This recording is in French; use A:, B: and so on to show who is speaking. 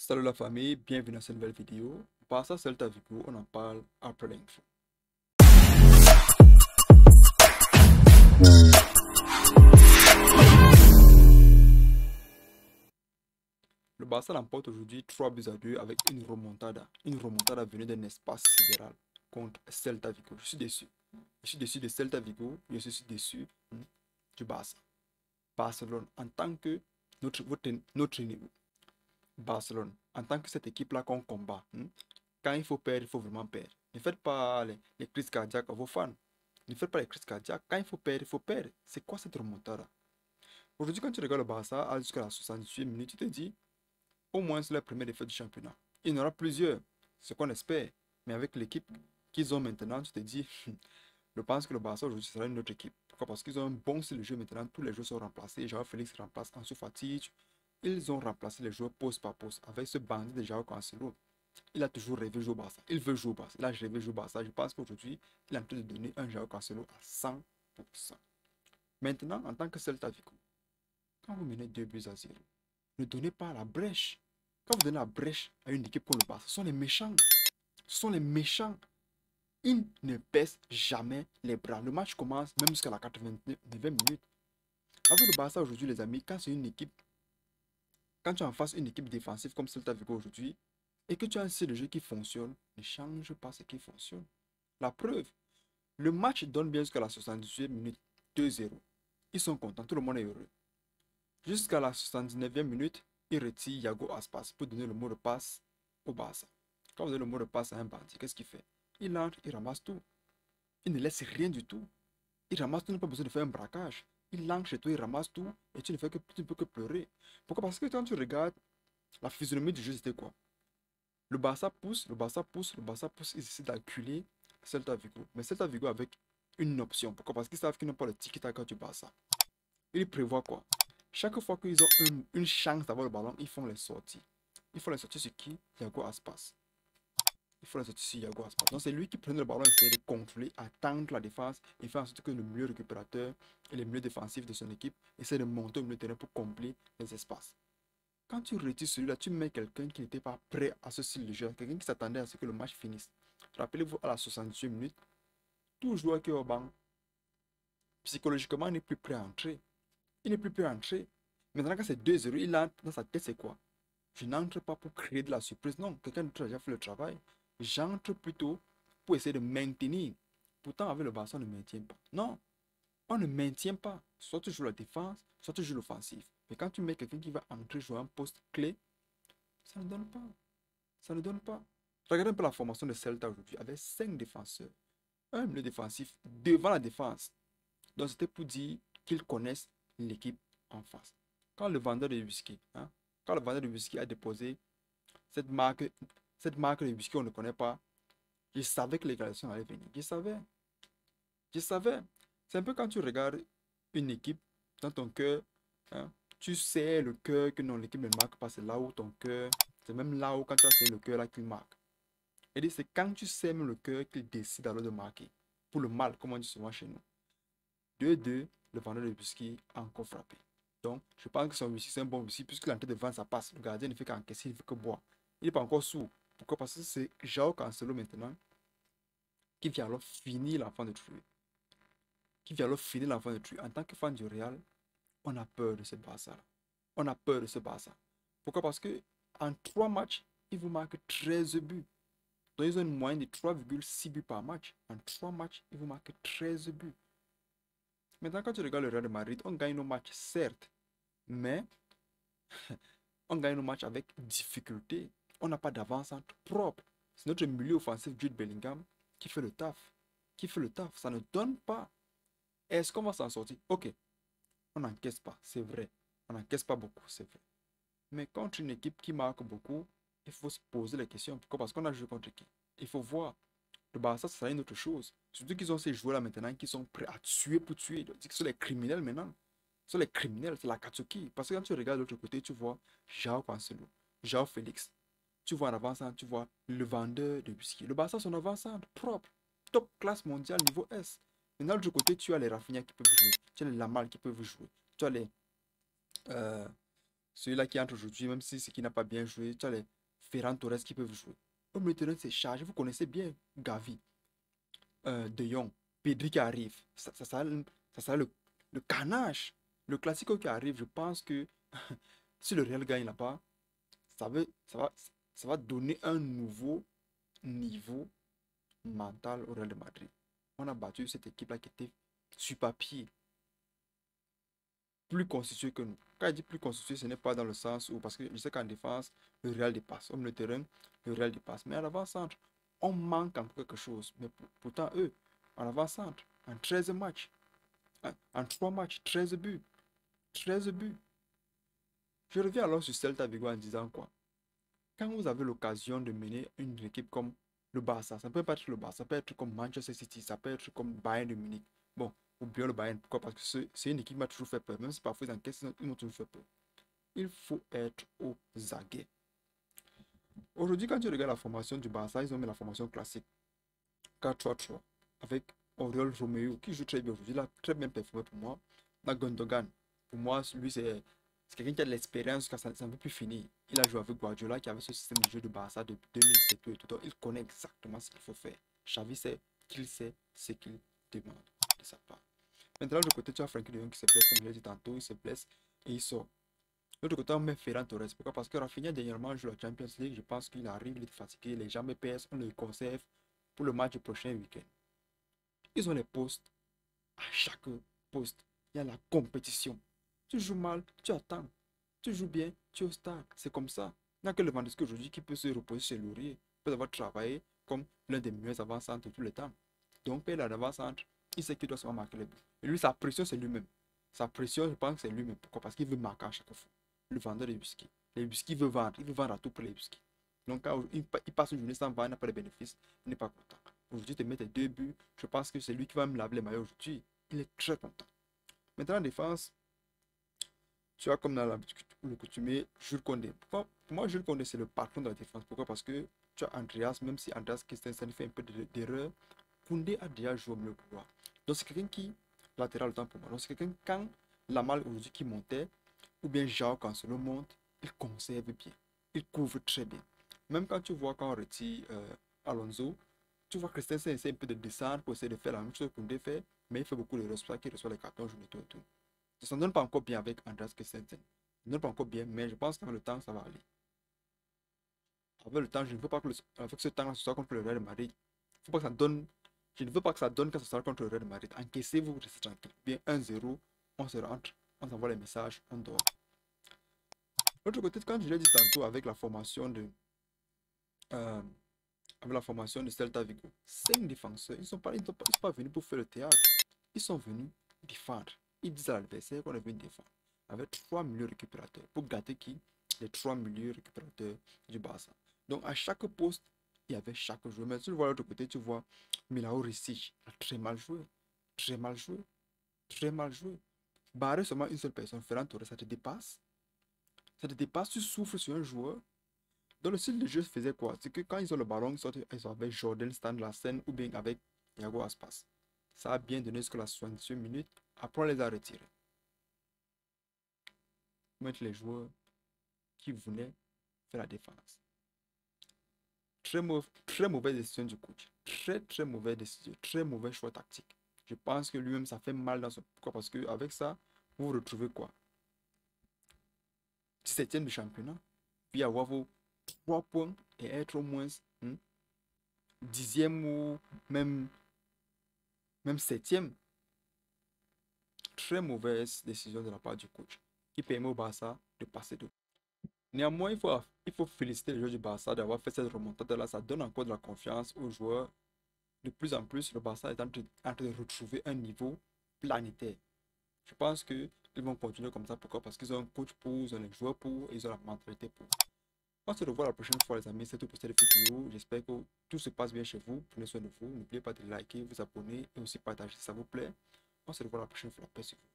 A: Salut la famille, bienvenue dans cette nouvelle vidéo. Barça Celta Vigo, on en parle après l'info. Le Barça l'emporte aujourd'hui 3 buts à 2 avec une remontada. Une remontada venue d'un espace sidéral contre Celta Vigo. Je suis déçu. Je suis déçu de Celta Vigo, je suis déçu du Barça. Barcelone, en tant que notre niveau. Barcelone, en tant que cette équipe-là qu'on combat, quand il faut perdre, il faut vraiment perdre. Ne faites pas les crises cardiaques à vos fans. Ne faites pas les crises cardiaques. Quand il faut perdre, il faut perdre. C'est quoi cette remontada? Aujourd'hui, quand tu regardes le Barça jusqu'à la 78 minutes, tu te dis, au moins c'est la première défaite du championnat. Il y en aura plusieurs, ce qu'on espère. Mais avec l'équipe qu'ils ont maintenant, tu te dis, je pense que le Barça aujourd'hui sera une autre équipe. Pourquoi? Parce qu'ils ont un bon style de jeu maintenant. Tous les joueurs sont remplacés. Joao Félix remplace Ansu Fati. Ils ont remplacé les joueurs poste par poste avec ce bandit de Joao Cancelo. Il a toujours rêvé jouer au Barça. Il veut jouer au Barça. Il a rêvé jouer au Barça. Je pense qu'aujourd'hui, il est en train de donner un Joao Cancelo à 100%. Maintenant, en tant que Celta Vigo, quand vous menez 2 buts à 0, ne donnez pas la brèche. Quand vous donnez la brèche à une équipe comme le Barça, ce sont les méchants. Ce sont les méchants. Ils ne baissent jamais les bras. Le match commence même jusqu'à la 89e minute. Avec le Barça aujourd'hui, les amis, quand c'est une équipe, quand tu es en face une équipe défensive comme Celta Vigo aujourd'hui, et que tu as un style de jeu qui fonctionne, ne change pas ce qui fonctionne. La preuve, le match donne bien jusqu'à la 78e minute 2-0. Ils sont contents, tout le monde est heureux. Jusqu'à la 79e minute, ils retirent Iago Aspas pour donner le mot de passe au Barça. Quand vous donnez le mot de passe à un bandit, qu'est-ce qu'il fait? Il entre, il ramasse tout. Il ne laisse rien du tout. Il ramasse tout, il n'a pas besoin de faire un braquage. Il entre chez toi, il ramasse tout et tu ne peux que pleurer. Pourquoi? Parce que quand tu regardes la physionomie du jeu, c'était quoi? Le Barça pousse, le Barça pousse, le Barça pousse. Ils essaient d'acculer Celta Vigo. Mais Celta Vigo avec une option. Pourquoi? Parce qu'ils savent qu'ils n'ont pas le tiki-taka du Barça. Ils prévoient quoi? Chaque fois qu'ils ont une chance d'avoir le ballon, ils font les sorties. Ils font les sorties sur qui? Iago Aspas. Ils font les sorties sur Iago Aspas. Donc c'est lui qui prend le ballon, essaie de contrôler, attendre la défense et faire en sorte que le milieu récupérateur et les milieux défensifs de son équipe essaient de monter au milieu de terrain pour combler les espaces. Quand tu retires celui-là, tu mets quelqu'un qui n'était pas prêt à ce style de jeu, quelqu'un qui s'attendait à ce que le match finisse. Rappelez-vous, à la 68 minutes, tout joueur qui est au banc, psychologiquement, n'est plus prêt à entrer. Il n'est plus prêt à entrer. Maintenant, quand c'est 2-0, il entre dans sa tête, c'est quoi? Je n'entre pas pour créer de la surprise. Non, quelqu'un d'autre a déjà fait le travail. J'entre plutôt pour essayer de maintenir. Pourtant, avec le Barça, on ne maintient pas. Non, on ne maintient pas. Soit tu joues la défense, soit tu joues l'offensive. Mais quand tu mets quelqu'un qui va entrer jouer un poste clé, ça ne donne pas. Ça ne donne pas. Regardez un peu la formation de Celta aujourd'hui avec 5 défenseurs. Un milieu défensif devant la défense. Donc c'était pour dire qu'ils connaissent l'équipe en face. Quand le vendeur de whisky, quand le vendeur de whisky a déposé cette marque de whisky, on ne connaît pas, je savais que l'égalisation allait venir. Je savais. Je savais. C'est un peu quand tu regardes une équipe dans ton cœur, tu sais le cœur que non, l'équipe ne marque pas, c'est là où ton cœur, c'est même là où quand tu as sais le cœur là qu'il marque. Et c'est quand tu sèmes le cœur qu'il décide alors de marquer. Pour le mal, comme on dit souvent chez nous. 2-2, le vendeur de whisky a encore frappé. Donc, je pense que son whisky, c'est un bon whisky, puisque l'entrée de vente, ça passe. Le gardien ne fait qu'encaisser, il ne fait que boire. Il n'est pas encore sourd. Pourquoi? Parce que c'est Joao Cancelo maintenant qui vient alors finir l'enfant de tuer. En tant que fan du Real, on a peur de ce Barça-là. On a peur de ce Barça. Pourquoi? Parce que en 3 matchs, ils vous marquent 13 buts. Donc, ils ont une moyenne de 3,6 buts par match. En 3 matchs, ils vous marquent 13 buts. Maintenant, quand tu regardes le Real de Madrid, on gagne nos matchs, certes. Mais on gagne nos matchs avec difficulté. On n'a pas d'avance-centre propre. C'est notre milieu offensif, Jude Bellingham, qui fait le taf. Qui fait le taf. Ça ne donne pas. Est-ce qu'on va s'en sortir? Ok. On n'encaisse pas, c'est vrai. On n'encaisse pas beaucoup, c'est vrai. Mais contre une équipe qui marque beaucoup, il faut se poser les questions. Pourquoi? Parce qu'on a joué contre qui? Il faut voir. Le Barça, ça sera une autre chose. Surtout qu'ils ont ces joueurs-là maintenant qui sont prêts à tuer pour tuer. Ce sont les criminels maintenant. Ce sont les criminels, c'est la Katsuki. Parce que quand tu regardes de l'autre côté, tu vois Joao Cancelo, Joao Félix. Tu vois en avant-centre, tu vois le vendeur de whisky. Le Barça, son avant-centre propre. Top classe mondiale niveau S. Maintenant, de l'autre côté, tu as les Rafinha qui peuvent jouer. Tu as les Lamal qui peuvent jouer. Tu as les Celui-là qui entre aujourd'hui, même si c'est qui n'a pas bien joué, tu as les Ferran Torres qui peuvent jouer. Au milieu de terrain, c'est chargé. Vous connaissez bien Gavi, De Jong, Pedri qui arrive. Ça sera le carnage. Le Classico qui arrive, je pense que si le Real gagne là-bas, ça veut, ça va donner un nouveau niveau mental au Real de Madrid. On a battu cette équipe-là qui était sur papier plus constituée que nous. Quand je dis plus constituée, ce n'est pas dans le sens où, parce que je sais qu'en défense, le Real dépasse. Au milieu de terrain, le Real dépasse. Mais à l'avant-centre, on manque encore quelque chose. Mais pourtant, eux, en avant-centre, en 13 matchs, en 3 matchs, 13 buts. 13 buts. Je reviens alors sur Celta Vigo en disant quoi? Quand vous avez l'occasion de mener une équipe comme le Barça, ça peut pas être le Barça, ça peut être comme Manchester City, ça peut être comme Bayern de Munich. Bon, oublions le Bayern. Pourquoi? Parce que c'est une équipe qui m'a toujours fait peur. Même si parfois ils encaissent, ils m'ont toujours fait peur. Il faut être aux aguets. Aujourd'hui, quand tu regardes la formation du Barça, ils ont mis la formation classique 4-3-3 avec Oriol Romeu qui joue très bien aujourd'hui. Il a très bien performé pour moi. Dans Gundogan, pour moi, lui, c'est quelqu'un qui a de l'expérience quand ça ne peut plus finir. Il a joué avec Guardiola qui avait ce système de jeu de Barça depuis 2007 et tout. Donc, il connaît exactement ce qu'il faut faire. Xavi sait qu'il sait ce qu'il demande de sa part. Maintenant, de l'autre côté, tu as Frenkie de Jong qui se blesse, comme je l'ai dit tantôt, il se blesse et il sort. De l'autre côté, on met Ferran Torres. Pourquoi? Parce que Rafinha, dernièrement, joue la Champions League. Je pense qu'il arrive, il est fatigué, les jambes pèsent, on le conserve pour le match du prochain week-end. Ils ont les postes. À chaque poste, il y a la compétition. Tu joues mal, tu attends. Tu joues bien, tu es au stade. C'est comme ça. Il n'y a que le Lewandowski aujourd'hui qui peut se reposer chez Laurier. Il peut avoir travaillé comme l'un des meilleurs avant-centres de tous les temps. Donc, il a l'avant-centre. Il sait qu'il doit se marquer les buts. Et lui, sa pression, c'est lui-même. Sa pression, je pense que c'est lui-même. Pourquoi? Parce qu'il veut marquer à chaque fois. Le vendeur des whisky. Les whisky veut vendre. Il veut vendre à tout pour les whisky. Donc, quand il passe une journée sans vendre, il n'a pas de bénéfices. Il n'est pas content. Aujourd'hui, tu mets tes 2 buts. Je pense que c'est lui qui va me laver les maillots aujourd'hui. Il est très content. Maintenant, en défense, tu as comme dans le coutumier, Jules Condé. Pour moi, Jules Condé, c'est le patron de la défense. Pourquoi? Parce que tu as Andreas, même si Andreas Christensen fait un peu d'erreur, Koundé a déjà joué au milieu couloir. Donc, c'est quelqu'un qui, latéral autant pour moi. Donc, c'est quelqu'un, quand Lamal aujourd'hui qui montait, ou bien Jao Cancelo monte, il conserve bien. Il couvre très bien. Même quand tu vois, quand on retire Alonso, tu vois que Christensen essaie un peu de descendre pour essayer de faire la même chose que Koundé fait, mais il fait beaucoup de respect qui reçoit les cartons jaunes et tout et tout. Ça ne donne pas encore bien avec Andreas Christensen. Ça ne donne pas encore bien, mais je pense qu'avec le temps, ça va aller. Avec le temps, je ne veux pas que avec ce temps-là, ce soit contre le Real de Madrid. Faut pas que ça donne, je ne veux pas que ça donne quand ce sera contre le Real de Madrid. Encaissez-vous, restez tranquille. Bien 1-0, on se rentre, on s'envoie les messages, on dort. De l'autre côté, quand je l'ai dit tantôt avec la formation de Celta Vigo, 5 défenseurs, ils ne sont pas venus pour faire le théâtre. Ils sont venus défendre. Ils disent à l'adversaire qu'on est venu défendre. Avec 3 milieux récupérateurs. Pour gâter qui? Les 3 milieux récupérateurs du Barça. Donc à chaque poste, il y avait chaque joueur. Mais si tu vois l'autre côté, tu vois Milao Risic. Il a très mal joué. Très mal joué. Très mal joué. Barrer seulement une seule personne, Ferran Torres, ça te dépasse. Ça te dépasse, tu souffles sur un joueur. Dans le style de jeu faisait quoi? C'est que quand ils ont le ballon, ils sont avec Jordan Stan la scène ou bien avec Thiago Aspas. Ça a bien donné jusqu'à la 68 minutes. Après, on les a retirés. Mettre les joueurs qui venaient faire la défense. Très mauvaise décision du coach. Très mauvaise décision. Très mauvais choix tactique. Je pense que lui-même, ça fait mal dans son... Pourquoi? Parce qu'avec ça, vous vous retrouvez quoi? 17e du championnat. Puis avoir vos 3 points et être au moins 10e ou même 7e. Très mauvaise décision de la part du coach qui permet au Barça de passer de. Néanmoins, il faut féliciter les joueurs du Barça d'avoir fait cette remontada-là. Ça donne encore de la confiance aux joueurs. De plus en plus, le Barça est en train de retrouver un niveau planétaire. Je pense qu'ils vont continuer comme ça. Pourquoi? Parce qu'ils ont un coach pour, ils ont les joueurs pour, ils ont la mentalité pour. On se revoit la prochaine fois, les amis. C'est tout pour cette vidéo. J'espère que tout se passe bien chez vous. Prenez soin de vous. N'oubliez pas de liker, vous abonner et aussi partager si ça vous plaît. On se revoit la prochaine fois. Paix sur vous.